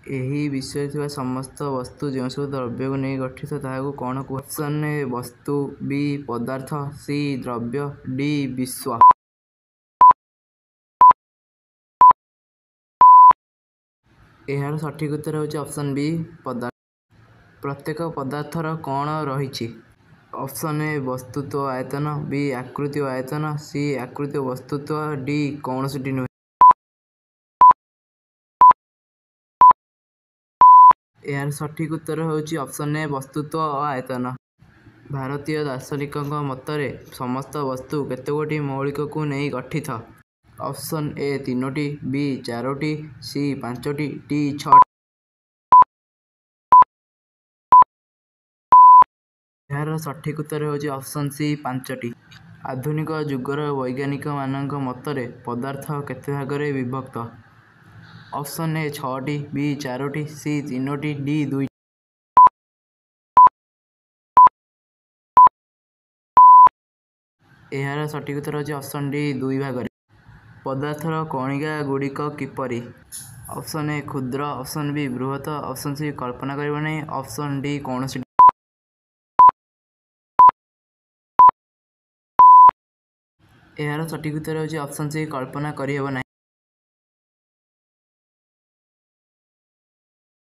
ଏହି ବିଶ୍ୱରେ ଥିବା ସମସ୍ତ ବସ୍ତୁ ଯେଉଁ ସବୁ ଦ୍ରବ୍ୟକୁ ନେଇ ଗଠିତ ତାହାକୁ କ'ଣ କୁହାଯାଏ? ଅପସନ୍ ଏ ବସ୍ତୁ, ବି ପଦାର୍ଥ, ସି ଦ୍ରବ୍ୟ, ଡି ବିଶ୍ୱ। ଏହାର ସଠିକ୍ ଉତ୍ତର ହେଉଛି ଅପସନ୍ ବି ପଦାର୍ଥ। ପ୍ରତ୍ୟେକ ପଦାର୍ଥର କ'ଣ ରହିଛି? ଅପସନ୍ ଏ ବସ୍ତୁତ୍ୱ ଆୟତନ, ବି ଆକୃତି ଓ ଆୟତନ, ସି ଆକୃତି ଓ ବସ୍ତୁତ୍ୱ, ଡି କୌଣସିଟି ନୁହେଁ। ଏହାର ସଠିକ୍ ଉତ୍ତର ହେଉଛି ଅପସନ୍ ଏ ବସ୍ତୁତ୍ୱ ଓ ଆୟତନ। ଭାରତୀୟ ଦାର୍ଶନିକଙ୍କ ମତରେ ସମସ୍ତ ବସ୍ତୁ କେତେଗୋଟି ମୌଳିକକୁ ନେଇ ଗଠିତ? ଅପସନ୍ ଏ 3ଟି, ବି 4ଟି, ସି 5ଟି, ଡି 6ଟି। ଏହାର ସଠିକ୍ ଉତ୍ତର ହେଉଛି ଅପସନ୍ ସି 5ଟି। ଆଧୁନିକ ଯୁଗର ବୈଜ୍ଞାନିକମାନଙ୍କ ମତରେ ପଦାର୍ଥ କେତେ ଭାଗରେ ବିଭକ୍ତ? ଅପସନ୍ ଏ 6ଟି, ବି 4ଟି, ସି 3ଟି, ଡି 2ଟି। ଏହାର ସଠିକ୍ ଉତ୍ତର ହେଉଛି ଅପସନ୍ ଡି 2 ଭାଗରେ। ପଦାର୍ଥର କଣିକା ଗୁଡ଼ିକ କିପରି? ଅପସନ୍ ଏ କ୍ଷୁଦ୍ର, ଅପସନ୍ ବି ବୃହତ, ଅପସନ୍ ସି କଳ୍ପନା କରିବ ନାହିଁ, ଅପସନ୍ ଡି କୌଣସିଟି। ଏହାର ସଠିକ୍ ଉତ୍ତର ହେଉଛି ଅପସନ୍ ସି କଳ୍ପନା କରିହେବ ନାହିଁ।